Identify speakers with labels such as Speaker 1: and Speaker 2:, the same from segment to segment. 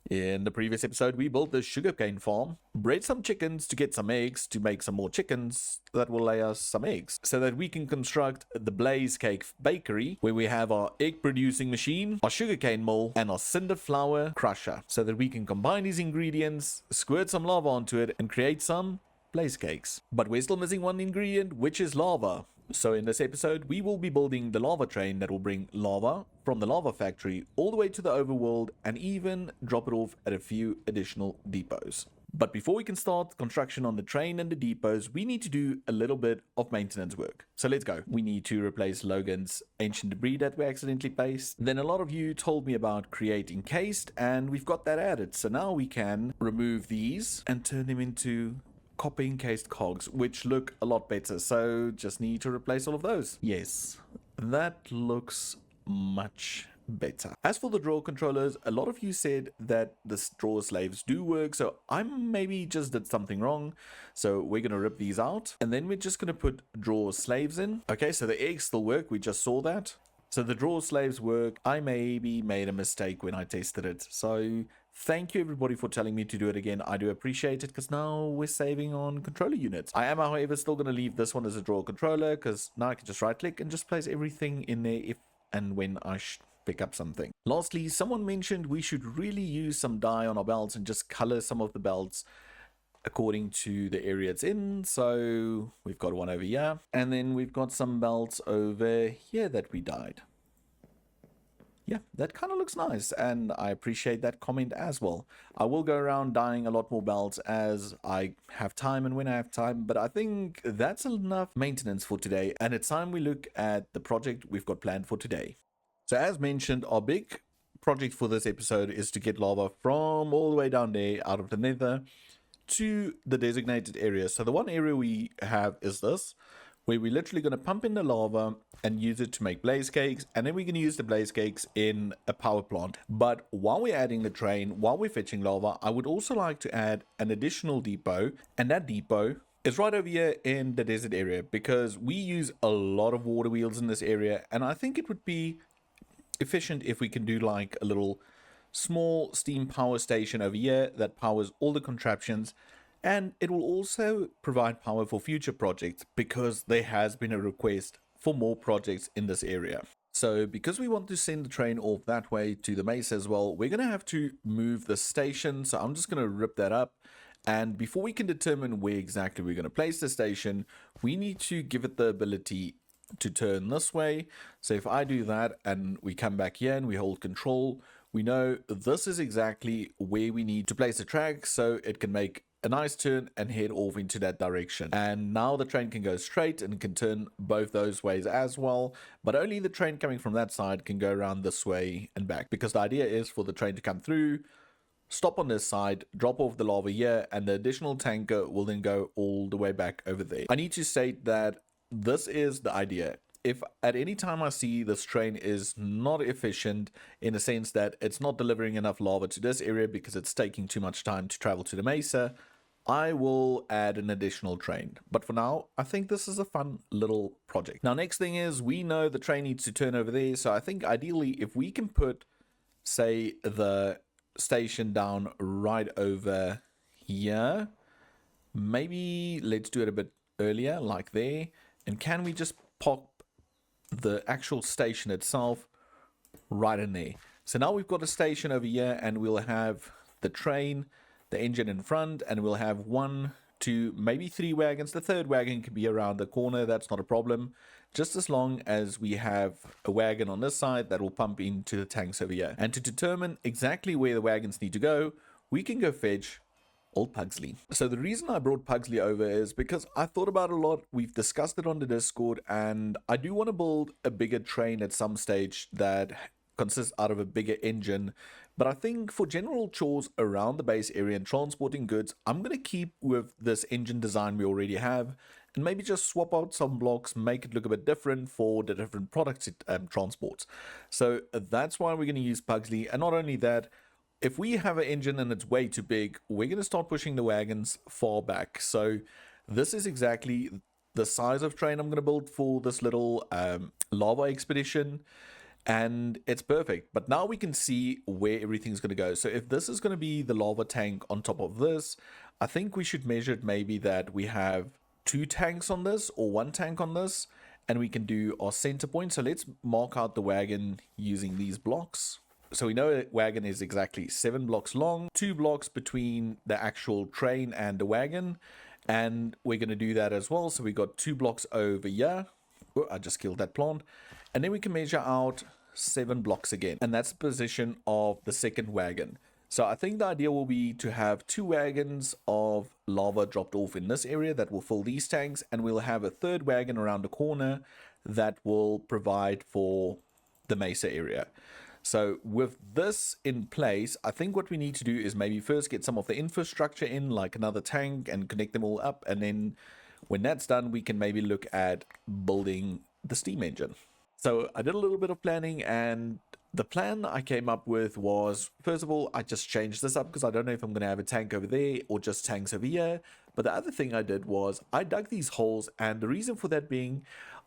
Speaker 1: In the previous episode, we built this sugarcane farm, bred some chickens to get some eggs to make some more chickens that will lay us some eggs, so that we can construct the Blaze Cake Bakery, where we have our egg producing machine, our sugarcane mill, and our cinder flour crusher, so that we can combine these ingredients, squirt some lava onto it, and create some blaze cakes. But we're still missing one ingredient, which is lava. So in this episode, we will be building the lava train that will bring lava from the lava factory all the way to the overworld and even drop it off at a few additional depots. But before we can start construction on the train and the depots, we need to do a little bit of maintenance work. So let's go. We need to replace Logan's ancient debris that we accidentally placed. Then a lot of you told me about create encased, and we've got that added. So now we can remove these and turn them into copper encased cogs, which look a lot better. So just need to replace all of those. Yes, that looks much better. As for the drawer controllers, a lot of you said that the drawer slaves do work, so I maybe just did something wrong. So we're going to rip these out, and then we're just going to put drawer slaves in. Okay, so the eggs still work. We just saw that. So the drawer slaves work. I maybe made a mistake when I tested it. So thank you everybody for telling me to do it again. I do appreciate it, because now we're saving on controller units. I am, however, still going to leave this one as a drawer controller, because now I can just right click and just place everything in there if and when I pick up something. Lastly, someone mentioned we should really use some dye on our belts and just color some of the belts according to the area it's in. So we've got one over here, and then we've got some belts over here that we dyed. Yeah, that kind of looks nice, and I appreciate that comment as well. I will go around dyeing a lot more belts as I have time and when I have time, but I think that's enough maintenance for today, and it's time we look at the project we've got planned for today. So as mentioned, our big project for this episode is to get lava from all the way down there out of the nether to the designated area. So the one area we have is this, where we're literally going to pump in the lava and use it to make blaze cakes, and then we're going to use the blaze cakes in a power plant. But while we're adding the train, while we're fetching lava, I would also like to add an additional depot, and that depot is right over here in the desert area, because we use a lot of water wheels in this area, and I think it would be efficient if we can do like a little small steam power station over here that powers all the contraptions. And it will also provide power for future projects, because there has been a request for more projects in this area. So because we want to send the train off that way to the Mesa as well, we're going to have to move the station. So I'm just going to rip that up. And before we can determine where exactly we're going to place the station, we need to give it the ability to turn this way. So if I do that and we come back here and we hold control, we know this is exactly where we need to place the track, so it can make a nice turn and head off into that direction. And now the train can go straight and can turn both those ways as well, but only the train coming from that side can go around this way and back, because the idea is for the train to come through, stop on this side, drop off the lava here, and the additional tanker will then go all the way back over there. I need to state that this is the idea. If at any time I see this train is not efficient, in the sense that it's not delivering enough lava to this area because it's taking too much time to travel to the Mesa, I will add an additional train. But for now, I think this is a fun little project. Now, next thing is, we know the train needs to turn over there. So I think ideally, if we can put, say, the station down right over here, maybe let's do it a bit earlier, like there. And can we just pop the actual station itself right in there? So now we've got a station over here, and we'll have the train, the engine in front, and we'll have 1, 2, maybe 3 wagons. The third wagon can be around the corner. That's not a problem, just as long as we have a wagon on this side that will pump into the tanks over here. And to determine exactly where the wagons need to go, we can go fetch old Pugsley. So the reason I brought Pugsley over is because I thought about it a lot. We've discussed it on the Discord, and I do want to build a bigger train at some stage that consists out of a bigger engine. But I think for general chores around the base area and transporting goods, I'm going to keep with this engine design we already have, and maybe just swap out some blocks, make it look a bit different for the different products it transports. So that's why we're going to use Pugsley. And not only that, if we have an engine and it's way too big, we're going to start pushing the wagons far back. So this is exactly the size of train I'm going to build for this little lava expedition. and it's perfect. But now we can see where everything's going to go. So if this is going to be the lava tank on top of this, I think we should measure it maybe that we have 2 tanks on this or 1 tank on this, and we can do our center point. So let's mark out the wagon using these blocks. So we know a wagon is exactly 7 blocks long, 2 blocks between the actual train and the wagon, and we're going to do that as well. So we got 2 blocks over here. Oh, I just killed that plant. And then we can measure out 7 blocks again, and that's the position of the second wagon. So I think the idea will be to have 2 wagons of lava dropped off in this area that will fill these tanks, and we'll have a 3rd wagon around the corner that will provide for the Mesa area. So with this in place, I think what we need to do is maybe first get some of the infrastructure in, like another tank, and connect them all up, and then when that's done, we can maybe look at building the steam engine. So I did a little bit of planning, and the plan I came up with was, first of all, I just changed this up because I don't know if I'm going to have a tank over there or just tanks over here. But the other thing I did was I dug these holes, and the reason for that being,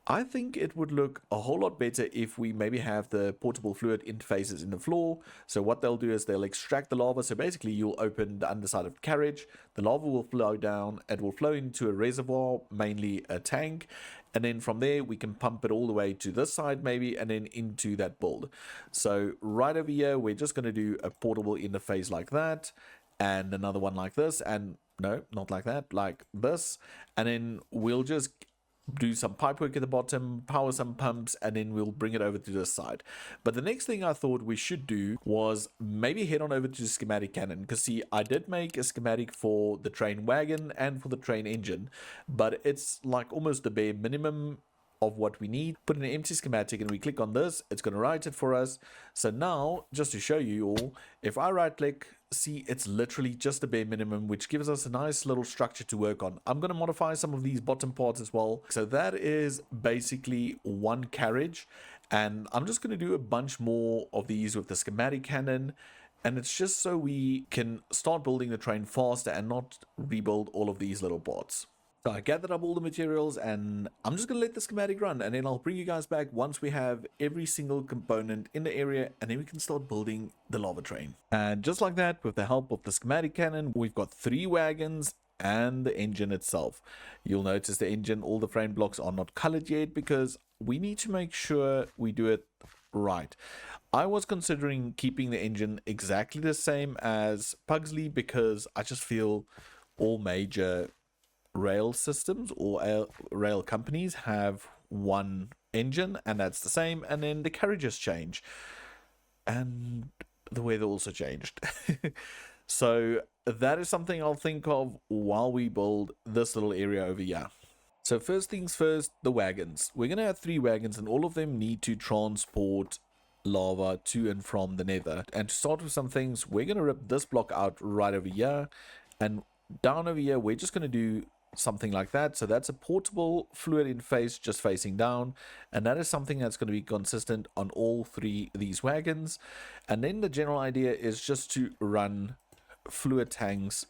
Speaker 1: I think it would look a whole lot better if we maybe have the portable fluid interfaces in the floor. So what they'll do is they'll extract the lava. So basically you'll open the underside of the carriage, the lava will flow down, it will flow into a reservoir, mainly a tank, and then from there we can pump it all the way to this side maybe, and then into that build. So right over here we're just going to do a portable interface like that, and another one like this, and no, not like that, like this, and then we'll just do some pipe work at the bottom, power some pumps, and then we'll bring it over to this side. But the next thing I thought we should do was maybe head on over to the schematic cannon, because see, I did make a schematic for the train wagon and for the train engine, but it's like almost the bare minimum of what we need. Put in an empty schematic and we click on this, it's going to write it for us. So now, just to show you all, if I right click, see, it's literally just a bare minimum, which gives us a nice little structure to work on. I'm going to modify some of these bottom parts as well. So that is basically 1 carriage, and I'm just going to do a bunch more of these with the schematic cannon, and it's just so we can start building the train faster and not rebuild all of these little parts. So I gathered up all the materials, and I'm just going to let the schematic run, and then I'll bring you guys back once we have every single component in the area, and then we can start building the lava train. And just like that, with the help of the schematic cannon, we've got 3 wagons and the engine itself. You'll notice the engine, all the frame blocks are not colored yet because we need to make sure we do it right. I was considering keeping the engine exactly the same as Pugsley because I just feel all major rail systems or rail companies have 1 engine and that's the same, and then the carriages change and the weather also changed. So that is something I'll think of while we build this little area over here. So first things first, the wagons. We're going to have 3 wagons, and all of them need to transport lava to and from the nether. And to start with some things, we're going to rip this block out right over here, and down over here we're just going to do something like that. So that's a portable fluid interface just facing down, and that is something that's going to be consistent on all 3 of these wagons. And then the general idea is just to run fluid tanks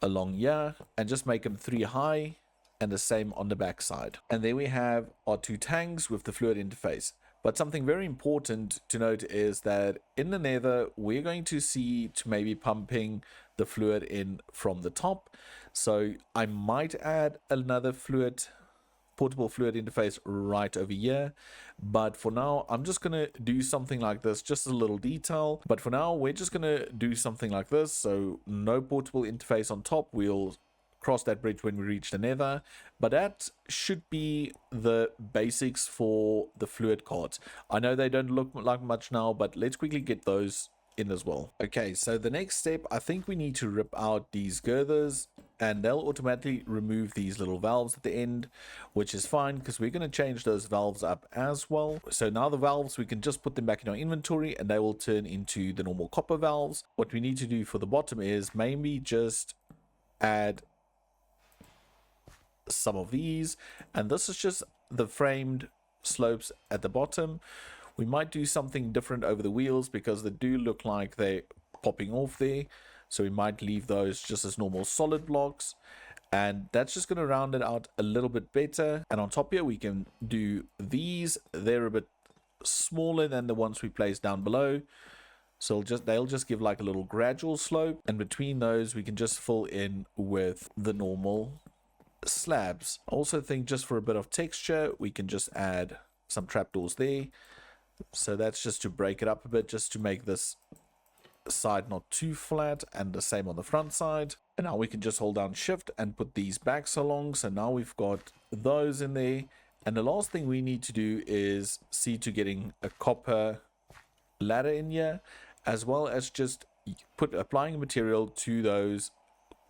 Speaker 1: along here and just make them 3 high and the same on the back side. And there we have our 2 tanks with the fluid interface. But something very important to note is that in the nether, we're going to see to maybe pumping the fluid in from the top. So I might add another portable fluid interface right over here. But for now, I'm just going to do something like this, just a little detail. But for now, we're just going to do something like this. So no portable interface on top. We'll cross that bridge when we reach the nether, but that should be the basics for the fluid cards. I know they don't look like much now, but let's quickly get those in as well. Okay, so the next step, I think we need to rip out these girthers, and they'll automatically remove these little valves at the end, which is fine because we're going to change those valves up as well. So now the valves, we can just put them back in our inventory and they will turn into the normal copper valves. What we need to do for the bottom is maybe just add some of these, and this is just the framed slopes at the bottom. We might do something different over the wheels because they do look like they're popping off there, so we might leave those just as normal solid blocks, and that's just going to round it out a little bit better. And on top here we can do these, they're a bit smaller than the ones we placed down below. So they'll just give like a little gradual slope, and between those we can just fill in with the normal slabs. I also think just for a bit of texture we can just add some trapdoors there. So that's just to break it up a bit, just to make this side not too flat, and the same on the front side. And now we can just hold down shift and put these backs along. So now we've got those in there. And the last thing we need to do is see to getting a copper ladder in here, as well as just applying material to those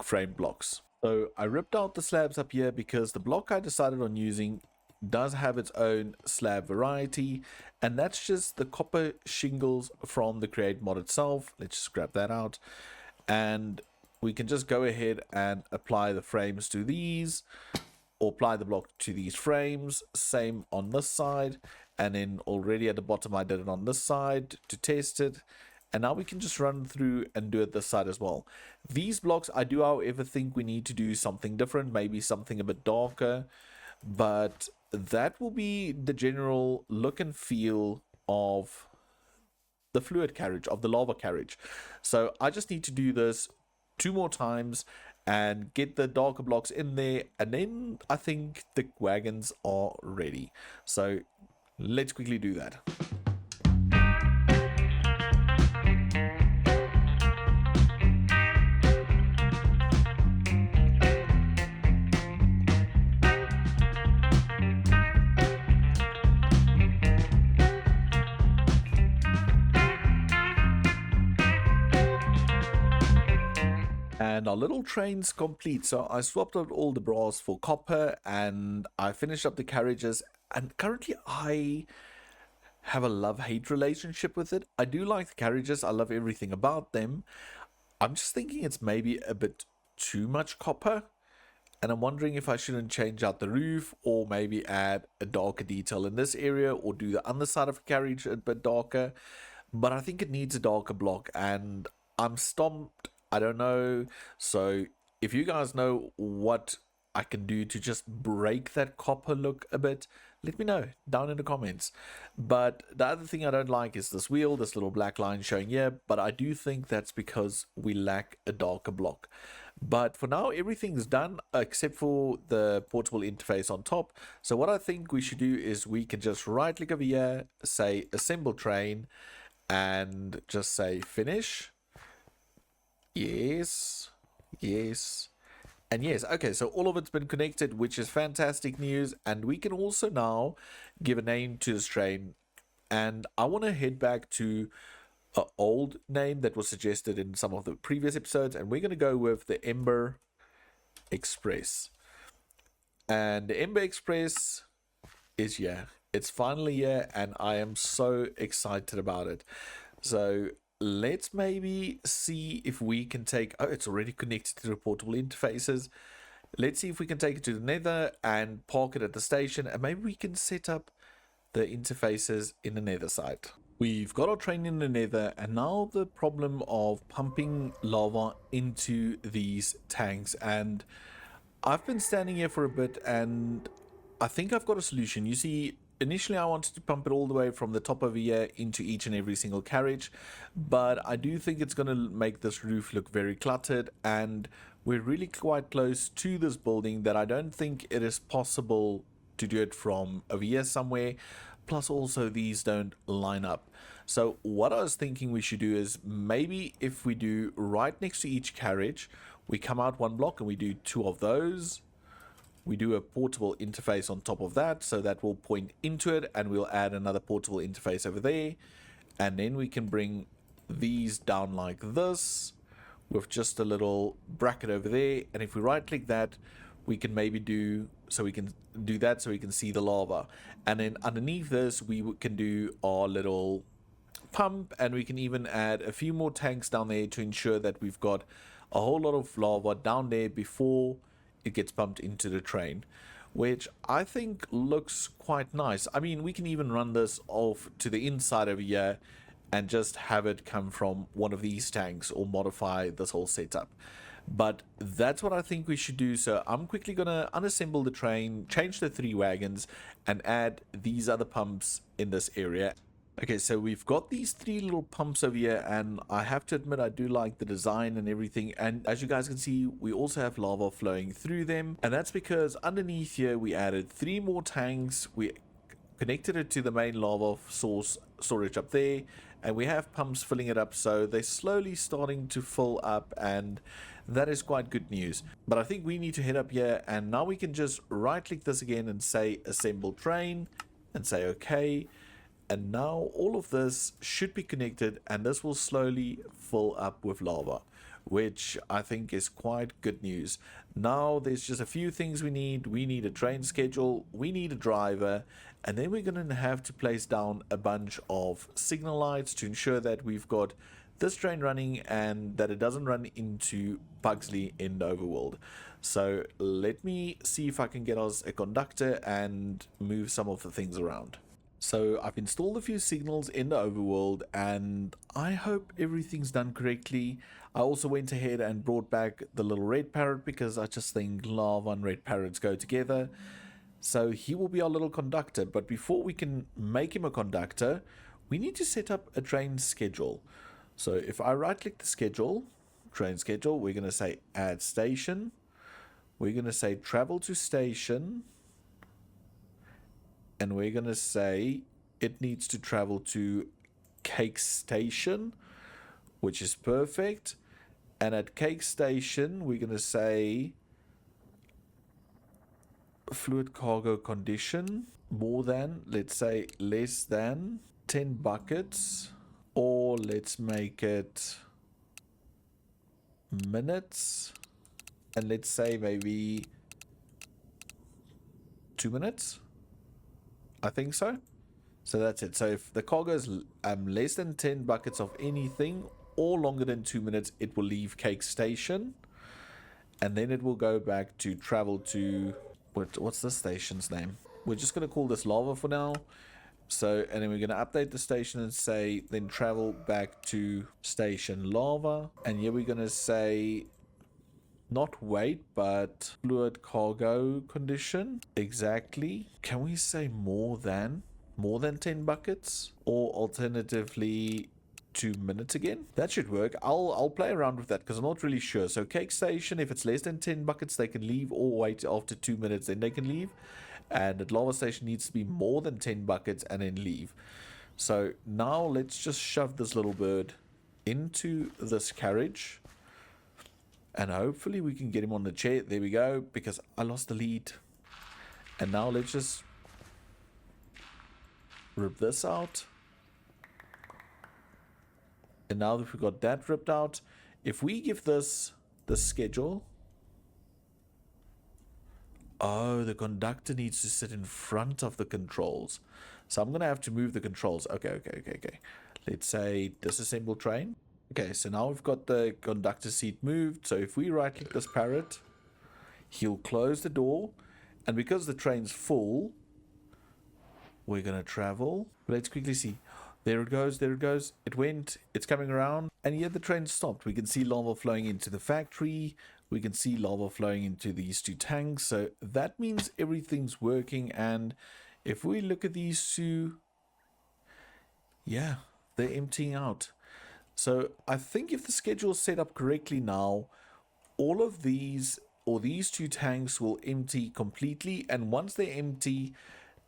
Speaker 1: frame blocks. So I ripped out the slabs up here because the block I decided on using does have its own slab variety, and that's just the copper shingles from the create mod itself. Let's just grab that out, and we can just go ahead and apply the frames to these, or apply the block to these frames. Same on this side, and then already at the bottom I did it on this side to test it. And now we can just run through and do it this side as well. These blocks, I do however think we need to do something different, maybe something a bit darker, but that will be the general look and feel of the fluid carriage, of the lava carriage. So I just need to do this 2 more times and get the darker blocks in there, and then I think the wagons are ready. So let's quickly do that. And our little train's complete. So I swapped out all the brass for copper, and I finished up the carriages, and currently I have a love-hate relationship with it. I do like the carriages, I love everything about them. I'm just thinking it's maybe a bit too much copper, and I'm wondering if I shouldn't change out the roof, or maybe add a darker detail in this area, or do the underside of the carriage a bit darker. But I think it needs a darker block, and I'm stumped. I don't know. So if you guys know what I can do to just break that copper look a bit, let me know down in the comments. But the other thing I don't like is this wheel, this little black line showing here, but I do think that's because we lack a darker block. But for now, everything's done except for the portable interface on top. So what I think we should do is we can just right click over here, say assemble train, and just say finish. Yes, yes, and yes. Okay, so all of it's been connected, which is fantastic news. And we can also now give a name to this train. And I want to head back to an old name that was suggested in some of the previous episodes, and we're going to go with the Ember Express. And the Ember Express is here. It's finally here, and I am so excited about it. So let's maybe see if we can take... Oh, it's already connected to the portable interfaces. Let's see if we can take it to the Nether and park it at the station, and maybe we can set up the interfaces in the Nether side. We've got our train in the Nether, and now the problem of pumping lava into these tanks. And I've been standing here for a bit, and I think I've got a solution. You see, initially I wanted to pump it all the way from the top over here into each and every single carriage, but I do think it's going to make this roof look very cluttered, and we're really quite close to this building that I don't think it is possible to do it from over here somewhere. Plus also these don't line up. So what I was thinking we should do is maybe if we do right next to each carriage, we come out 1 block and we do 2 of those. We do a portable interface on top of that, so that will point into it, and we'll add another portable interface over there. And then we can bring these down like this with just a little bracket over there. And if we right click that, we can maybe do, so we can do that so we can see the lava. And then underneath this, we can do our little pump, and we can even add a few more tanks down there to ensure that we've got a whole lot of lava down there before it gets pumped into the train, which I think looks quite nice. I mean, we can even run this off to the inside over here and just have it come from one of these tanks, or modify this whole setup. But that's what I think we should do. So I'm quickly going to unassemble the train, change the 3 wagons, and add these other pumps in this area. Okay, so we've got these 3 little pumps over here, and I have to admit I do like the design and everything. And as you guys can see, we also have lava flowing through them, and that's because underneath here we added 3 more tanks. We connected it to the main lava source storage up there, and we have pumps filling it up, so they're slowly starting to fill up, and that is quite good news. But I think we need to head up here, and now we can just right click this again and say assemble train and say okay. And now all of this should be connected, and this will slowly fill up with lava, which I think is quite good news. Now there's just a few things we need. We need a train schedule, we need a driver, and then we're going to have to place down a bunch of signal lights to ensure that we've got this train running and that it doesn't run into Pugsley in the overworld. So let me see if I can get us a conductor and move some of the things around. So I've installed a few signals in the overworld, and I hope everything's done correctly. I also went ahead and brought back the little red parrot because I just think lava and red parrots go together. So he will be our little conductor, but before we can make him a conductor, we need to set up a train schedule. So if I right click the schedule, train schedule, we're going to say add station. We're going to say travel to station. And we're going to say it needs to travel to Cake Station, which is perfect. And at Cake Station, we're going to say fluid cargo condition more than, let's say less than 10 buckets, or let's make it minutes, and let's say maybe 2 minutes. I think so. So that's it. So if the cargo is less than 10 buckets of anything or longer than 2 minutes, it will leave Cake Station, and then it will go back to travel to what's the station's name? We're just going to call this lava for now. So, and then we're going to update the station and say then travel back to station lava, and here we're going to say not weight, but fluid cargo condition. Exactly. Can we say more than 10 buckets, or alternatively 2 minutes again? That should work. I'll play around with that because I'm not really sure. So Cake Station, if it's less than 10 buckets, they can leave, or wait after 2 minutes, then they can leave. And at Lava Station needs to be more than 10 buckets and then leave. So now let's just shove this little bird into this carriage, and hopefully we can get him on the chair. There we go, because I lost the lead. And now let's just rip this out. And now that we've got that ripped out, if we give this the schedule... Oh, the conductor needs to sit in front of the controls. So I'm going to have to move the controls. Okay. Let's say disassemble train. Okay, so now we've got the conductor seat moved. So if we right click this parrot, he'll close the door. And because the train's full, we're going to travel. Let's quickly see. There it goes. It went. It's coming around. And yet the train stopped. We can see lava flowing into the factory. We can see lava flowing into these 2 tanks. So that means everything's working. And if we look at these 2, yeah, they're emptying out. So I think if the schedule is set up correctly now, all of these, or these 2 tanks, will empty completely. And once they empty,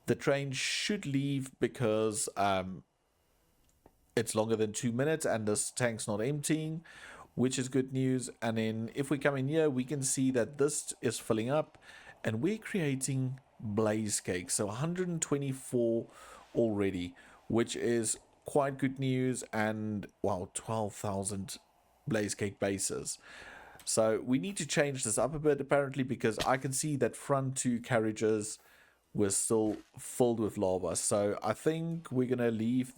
Speaker 1: the train should leave, because it's longer than 2 minutes and this tank's not emptying, which is good news. And then if we come in here, we can see that this is filling up, and we're creating blaze cake. So 124 already, which is quite good news. And wow, 12,000 blaze cake bases. So we need to change this up a bit apparently, because I can see that front 2 carriages were still filled with lava. So I think we're gonna leave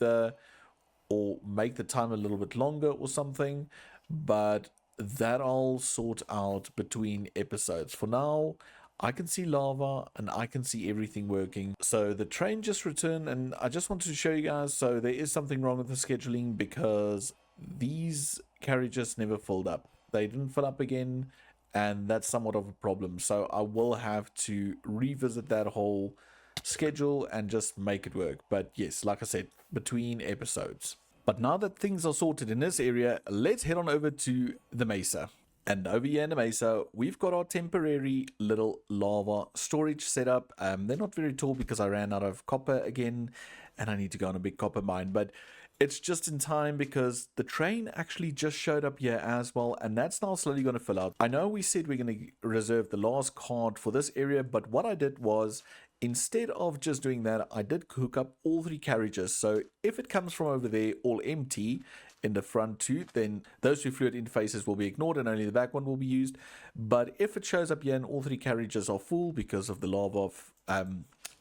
Speaker 1: or make the time a little bit longer or something, but that I'll sort out between episodes. For now, I can see lava and I can see everything working. So the train just returned, and I just wanted to show you guys. So there is something wrong with the scheduling, because these carriages never filled up. they didn't fill up again, and that's somewhat of a problem. So I will have to revisit that whole schedule and just make it work. But yes, like I said, between episodes. But now that things are sorted in this area, let's head on over to the Mesa. And over here in the Mesa, we've got our temporary little lava storage setup. They're not very tall because I ran out of copper again, and I need to go on a big copper mine. But it's just in time because the train actually just showed up here as well, and that's now slowly going to fill out. I know we said we're going to reserve the last card for this area, but what I did was, instead of just doing that, I did hook up all 3 carriages. So if it comes from over there all empty in the front too, then those 2 fluid interfaces will be ignored and only the back one will be used. But if it shows up here and all 3 carriages are full because of the lava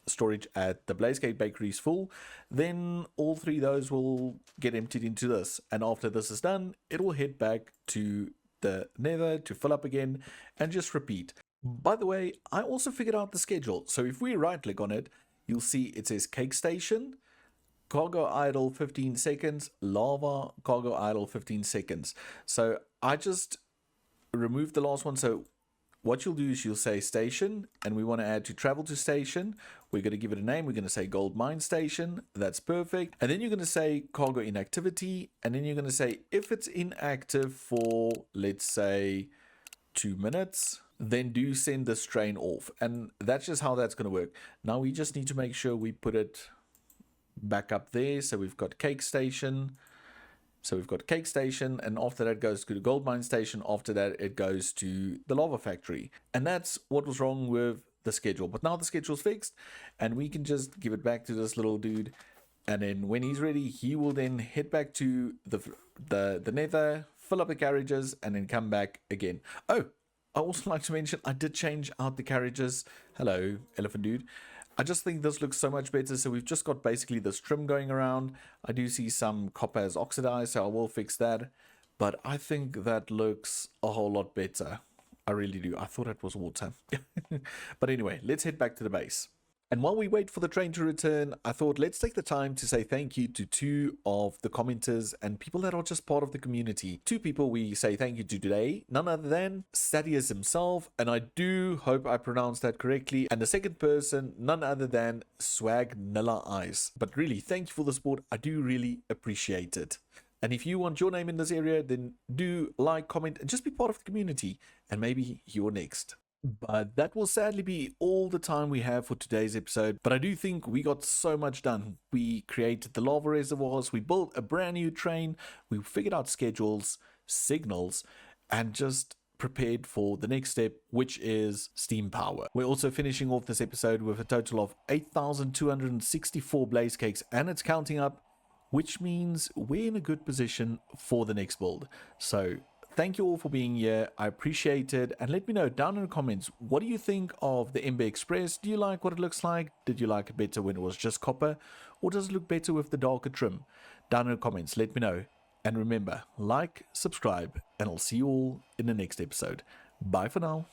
Speaker 1: storage at the Blaze Cake Bakery is full, then all 3 of those will get emptied into this. And after this is done, it will head back to the Nether to fill up again and just repeat. By the way, I also figured out the schedule. So if we right click on it, you'll see it says Cake Station, Cargo Idle 15 seconds, Lava, Cargo Idle 15 seconds. So I just removed the last one. So what you'll do is you'll say station, and we want to add to travel to station. We're going to give it a name. We're going to say Gold Mine Station. That's perfect. And then you're going to say cargo inactivity. And then you're going to say if it's inactive for, let's say, 2 minutes, then do send this train off. And that's just how that's going to work. Now we just need to make sure we put it back up there. So we've got Cake Station. So we've got Cake Station, and after that it goes to the Gold Mine Station. After that it goes to the Lava Factory. And that's what was wrong with the schedule. But now the schedule's fixed, and we can just give it back to this little dude. And then when he's ready, he will then head back to the Nether, fill up the carriages, and then come back again. Oh, I also like to mention I did change out the carriages. Hello, elephant dude. I just think this looks so much better. So we've just got basically this trim going around. I do see some copper has oxidized, so I will fix that. But I think that looks a whole lot better. I really do. I thought it was water. But anyway, let's head back to the base. And while we wait for the train to return, I thought let's take the time to say thank you to 2 of the commenters and people that are just part of the community. 2 people we say thank you to today, none other than Sadius himself, and I do hope I pronounced that correctly. And the second person, none other than Swagnilla Eyes. But really, thank you for the support. I do really appreciate it. And if you want your name in this area, then do like, comment, and just be part of the community. And maybe you're next. But that will sadly be all the time we have for today's episode. But I do think we got so much done. We created the lava reservoirs, we built a brand new train, we figured out schedules, signals, and just prepared for the next step, which is steam power. We're also finishing off this episode with a total of 8,264 blaze cakes, and it's counting up, which means we're in a good position for the next build. So thank you all for being here. I appreciate it. And let me know down in the comments, what do you think of the Ember Express? Do you like what it looks like? Did you like it better when it was just copper? Or does it look better with the darker trim? Down in the comments, let me know. And remember, like, subscribe, and I'll see you all in the next episode. Bye for now.